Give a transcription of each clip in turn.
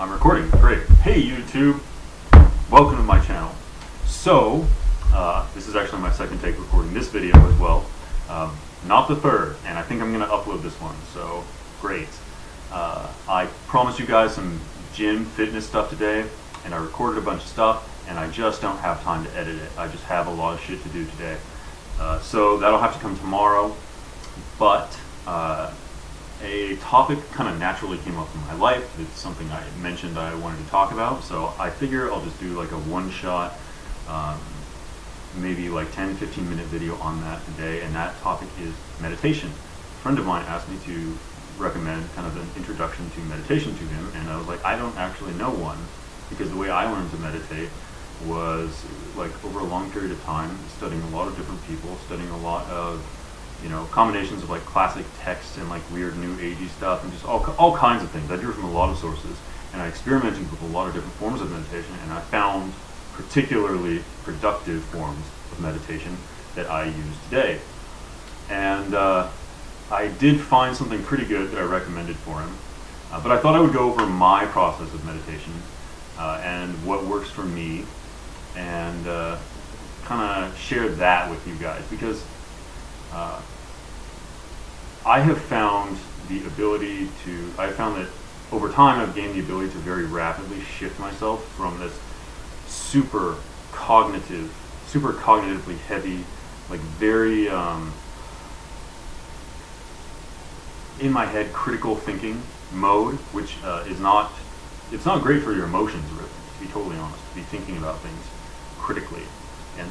I'm recording. Great. Hey YouTube, welcome to my channel. So, this is actually my second take recording this video as well. Not the third, and I think I'm going to upload this one, so great. I promised you guys some gym fitness stuff today, and I recorded a bunch of stuff, and I just don't have time to edit it. I just have a lot of shit to do today. So that'll have to come tomorrow, but a topic kind of naturally came up in my life. It's something I mentioned I wanted to talk about, so I figure I'll just do like a one-shot, maybe like 10-15 minute video on that today, and that topic is meditation. A friend of mine asked me to recommend kind of an introduction to meditation to him, and I was like, I don't actually know one, because the way I learned to meditate was like over a long period of time, studying a lot of different people, studying a lot of combinations of like classic texts and like weird new agey stuff, and just all kinds of things. I drew from a lot of sources, and I experimented with a lot of different forms of meditation, and I found particularly productive forms of meditation that I use today. And I did find something pretty good that I recommended for him, but I thought I would go over my process of meditation and what works for me, and kind of share that with you guys, because I found that over time I've gained the ability to very rapidly shift myself from this super cognitively heavy, like very in my head critical thinking mode, which it's not great for your emotions, really, to be totally honest, to be thinking about things critically and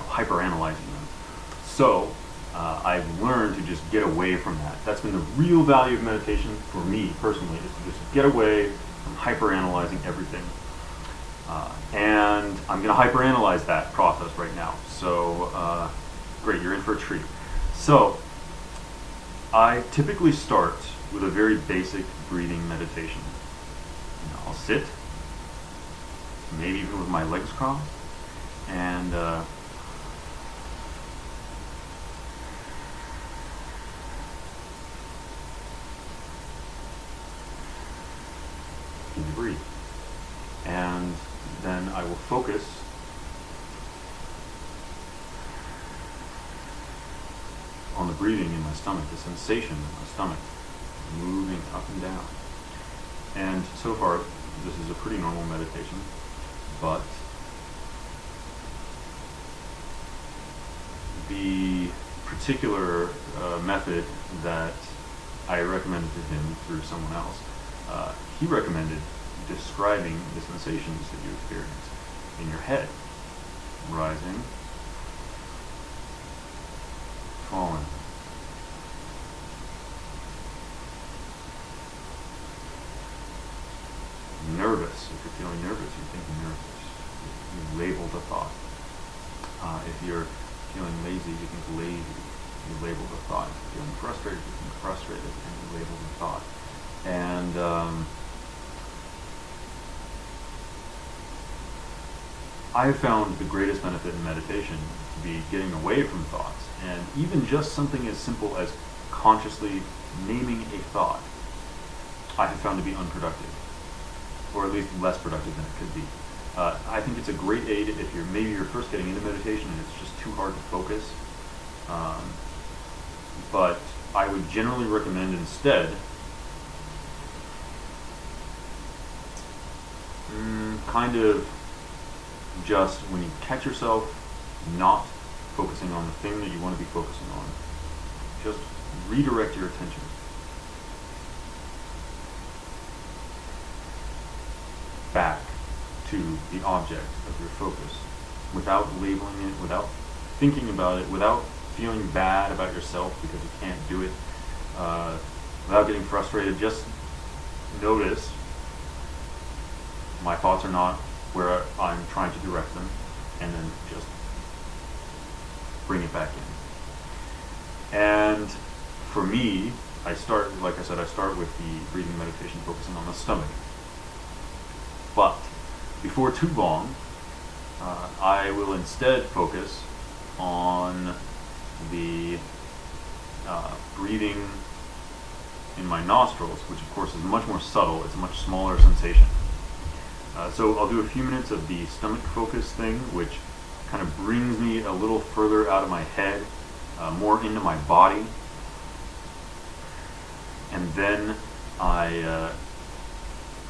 hyper analyzing them. So I've learned to just get away from that. That's been the real value of meditation for me personally, is to just get away from hyper-analyzing everything. And I'm going to hyper-analyze that process right now. So great, you're in for a treat. So I typically start with a very basic breathing meditation. I'll sit, maybe even with my legs crossed, and breathe. And then I will focus on the breathing in my stomach, the sensation in my stomach moving up and down. And so far, this is a pretty normal meditation, but the particular method that I recommended to him through someone else, he recommended describing the sensations that you experience in your head. Rising, falling, nervous. If you're feeling nervous, you're thinking nervous. You label the thought. If you're feeling lazy, you think lazy. You label the thought. If you're feeling frustrated, you think frustrated, and you label the thought. And I have found the greatest benefit in meditation to be getting away from thoughts, and even just something as simple as consciously naming a thought, I have found to be unproductive, or at least less productive than it could be. I think it's a great aid if you're first getting into meditation and it's just too hard to focus. But I would generally recommend instead kind of just when you catch yourself not focusing on the thing that you want to be focusing on, just redirect your attention back to the object of your focus, without labeling it, without thinking about it, without feeling bad about yourself because you can't do it, without getting frustrated. Just notice my thoughts are not where I'm trying to direct them, and then just bring it back in. And for me, like I said, I start with the breathing meditation focusing on the stomach. But before too long, I will instead focus on the breathing in my nostrils, which of course is much more subtle. It's a much smaller sensation. So I'll do a few minutes of the stomach focus thing, which kind of brings me a little further out of my head, more into my body. And then I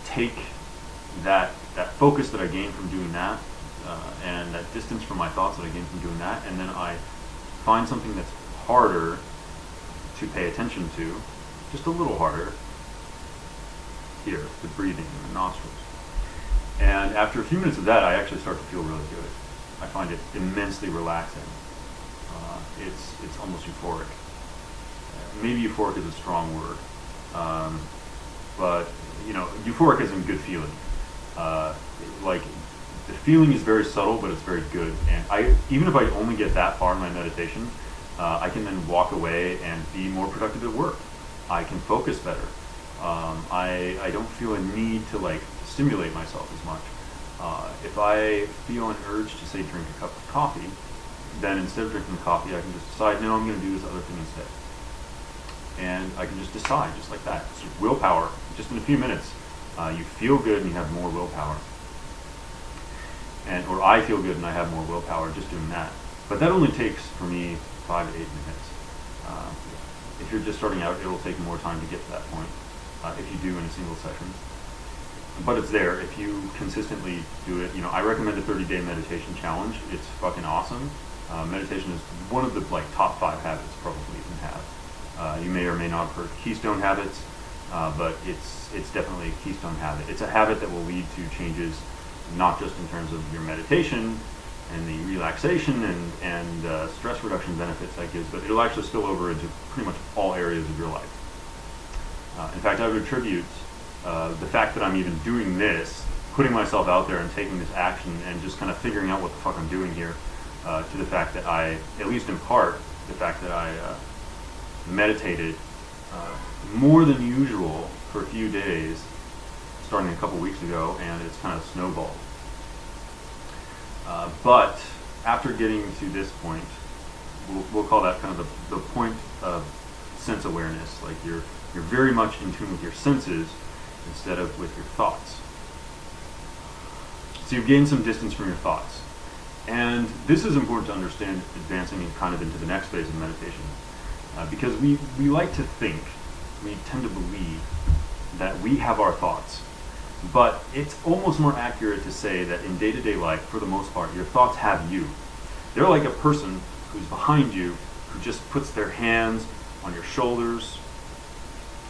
take that focus that I gain from doing that, and that distance from my thoughts that I gain from doing that, and then I find something that's harder to pay attention to, just a little harder, here, the breathing in the nostrils. And after a few minutes of that, I actually start to feel really good. I find it immensely relaxing. It's almost euphoric. Maybe euphoric is a strong word, but euphoric is a good feeling. Like the feeling is very subtle, but it's very good. And even if I only get that far in my meditation, I can then walk away and be more productive at work. I can focus better. I don't feel a need to stimulate myself as much. If I feel an urge to say drink a cup of coffee, then instead of drinking the coffee, I can just decide, no, I'm going to do this other thing instead. And I can just decide, just like that. It's willpower. Just in a few minutes, you feel good and you have more willpower. Or I feel good and I have more willpower just doing that. But that only takes, for me, 5 to 8 minutes. If you're just starting out, it'll take more time to get to that point, if you do in a single session. But it's there if you consistently do it. I recommend a 30-day meditation challenge. It's fucking awesome. Meditation is one of the top 5 habits probably you can have. You may or may not have heard Keystone Habits, but it's definitely a keystone habit. It's a habit that will lead to changes, not just in terms of your meditation and the relaxation and stress reduction benefits that gives, but it'll actually spill over into pretty much all areas of your life. In fact, I would attribute the fact that I'm even doing this, putting myself out there and taking this action and just kind of figuring out what the fuck I'm doing here, to the fact that at least in part, the fact that I meditated more than usual for a few days, starting a couple weeks ago, and it's kind of snowballed. But after getting to this point, we'll call that kind of the point of sense awareness. Like you're very much in tune with your senses instead of with your thoughts. So you've gained some distance from your thoughts. And this is important to understand advancing kind of into the next phase of meditation. Because we like to think, we tend to believe that we have our thoughts. But it's almost more accurate to say that in day-to-day life, for the most part, your thoughts have you. They're like a person who's behind you, who just puts their hands on your shoulders,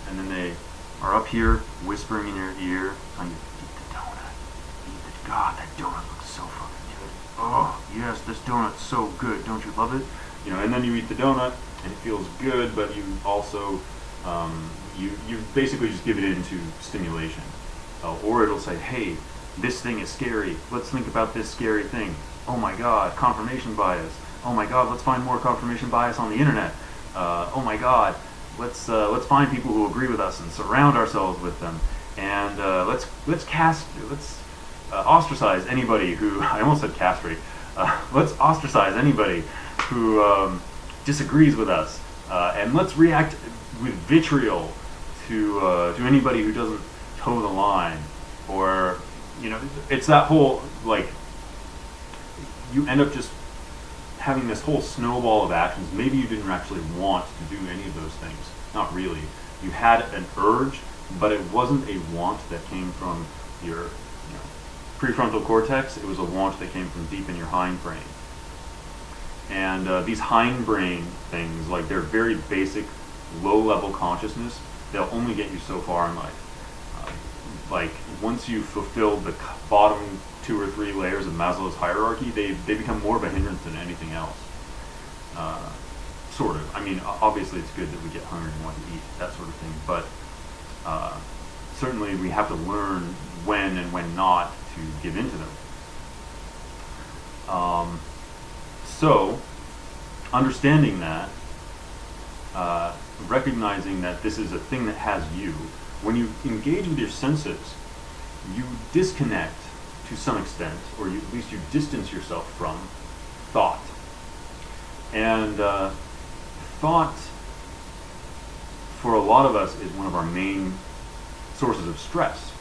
and then they are up here whispering in your ear, telling you, eat the donut. God, that donut looks so fucking good. Oh, yes, this donut's so good. Don't you love it? And then you eat the donut, and it feels good, but you also, you basically just give it into stimulation. Or it'll say, hey, this thing is scary. Let's think about this scary thing. Oh my God, confirmation bias. Oh my God, let's find more confirmation bias on the internet. Oh my God, let's find people who agree with us and surround ourselves with them. And let's ostracize anybody who, I almost said castrate. Let's ostracize anybody who disagrees with us. And let's react with vitriol to anybody who doesn't toe the line. Or, it's that whole, you end up just having this whole snowball of actions. Maybe you didn't actually want to do any of those things. Not really. You had an urge, but it wasn't a want that came from your prefrontal cortex. It was a want that came from deep in your hindbrain. And these hindbrain things, they're very basic, low-level consciousness. They'll only get you so far in life. Once you've fulfilled the bottom 2 or 3 layers of Maslow's hierarchy, they become more of a hindrance than anything else. Sort of. I mean, obviously it's good that we get hungry and want to eat, that sort of thing, but certainly we have to learn when and when not to give in to them. So, understanding that, recognizing that this is a thing that has you, when you engage with your senses, you disconnect to some extent, or at least you distance yourself from thought. And thought, for a lot of us, is one of our main sources of stress.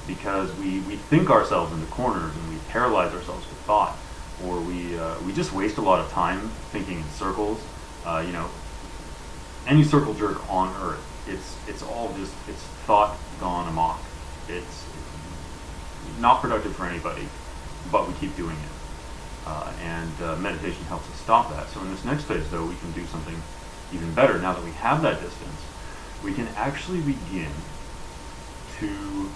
because we think ourselves into corners and we paralyze ourselves with thought, or we just waste a lot of time thinking in circles. You know, any circle jerk on earth, it's all just, it's thought gone amok. It's not productive for anybody, but we keep doing it. Meditation helps us stop that. So in this next phase, though, we can do something even better. Now that we have that distance, we can actually begin to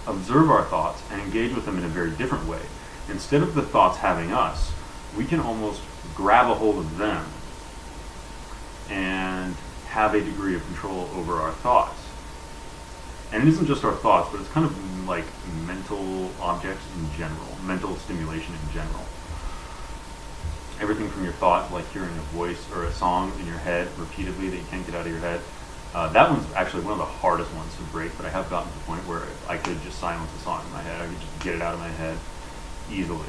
observe our thoughts and engage with them in a very different way. Instead of the thoughts having us, we can almost grab a hold of them and have a degree of control over our thoughts. And it isn't just our thoughts, but it's kind of like mental objects in general, mental stimulation in general. Everything from your thoughts, like hearing a voice or a song in your head repeatedly that you can't get out of your head. That one's actually one of the hardest ones to break, but I have gotten to the point where I could just silence a song in my head. I could just get it out of my head easily.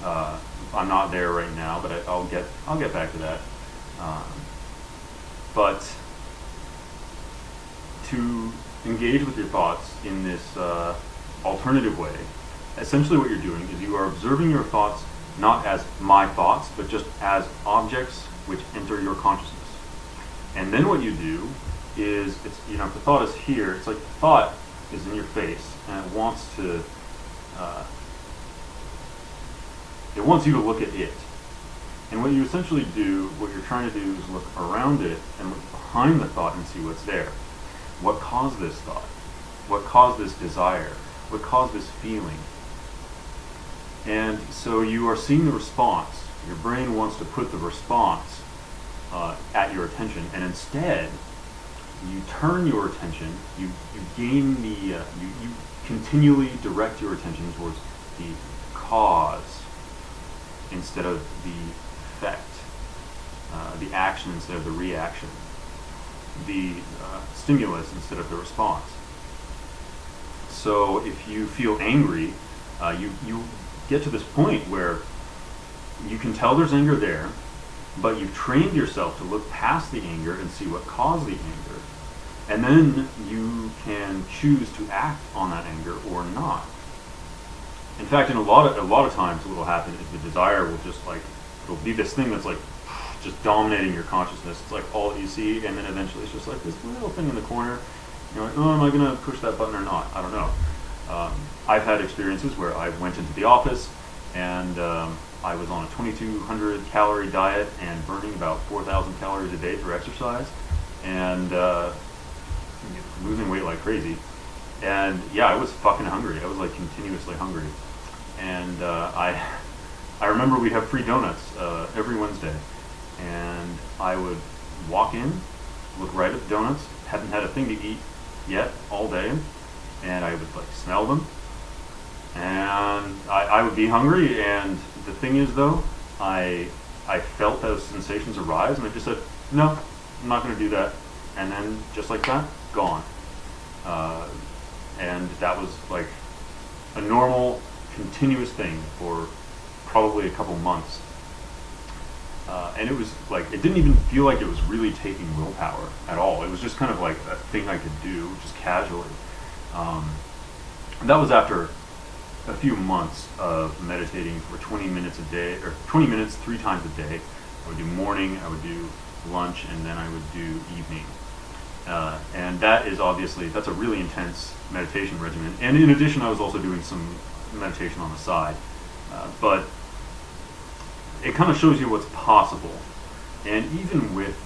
I'm not there right now, but I'll get back to that. But to engage with your thoughts in this alternative way, essentially what you're doing is you are observing your thoughts not as my thoughts, but just as objects which enter your consciousness. And then what you do is, it's, you know, if the thought is here, it's like the thought is in your face and it wants you to look at it. And what you essentially do, what you're trying to do is look around it and look behind the thought and see what's there. What caused this thought? What caused this desire? What caused this feeling? And so you are seeing the response. Your brain wants to put the response at your attention, and instead you turn your attention, you continually direct your attention towards the cause instead of the effect, the action instead of the reaction, the stimulus instead of the response. So if you feel angry, you get to this point where you can tell there's anger there, but you've trained yourself to look past the anger and see what caused the anger. And then you can choose to act on that anger or not. In fact, in a lot of times what will happen is the desire will just like, it'll be this thing that's like just dominating your consciousness. It's like all that you see, and then eventually it's just like this little thing in the corner. You're like, oh, am I going to push that button or not? I don't know. I've had experiences where I went into the office and I was on a 2,200 calorie diet and burning about 4,000 calories a day for exercise, and losing weight like crazy. And yeah, I was fucking hungry. I was like continuously hungry. And I remember we'd have free donuts every Wednesday, and I would walk in, look right at the donuts, hadn't had a thing to eat yet all day, and I would like smell them, and I would be hungry. And the thing is, though, I felt those sensations arise, and I just said, no, I'm not going to do that. And then just like that, gone. And that was like a normal, continuous thing for probably a couple months. And it was like, it didn't even feel like it was really taking willpower at all. It was just kind of like a thing I could do just casually. That was after a few months of meditating for 20 minutes a day, or 20 minutes 3 times a day. I would do morning, I would do lunch, and then I would do evening. And that is obviously, that's a really intense meditation regimen. And in addition, I was also doing some meditation on the side. But it kind of shows you what's possible. And even with,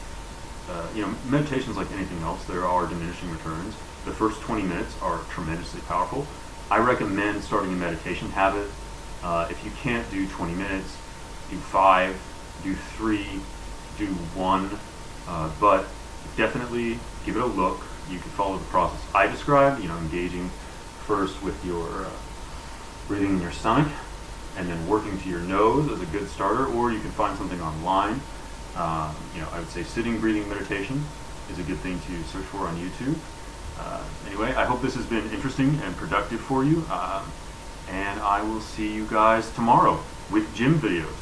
meditations like anything else, there are diminishing returns. The first 20 minutes are tremendously powerful. I recommend starting a meditation habit. If you can't do 20 minutes, do 5, do 3, do 1, but definitely give it a look. You can follow the process I described, engaging first with your breathing in your stomach, and then working to your nose as a good starter, or you can find something online. I would say sitting breathing meditation is a good thing to search for on YouTube. Anyway, I hope this has been interesting and productive for you, and I will see you guys tomorrow with gym videos.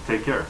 Take care.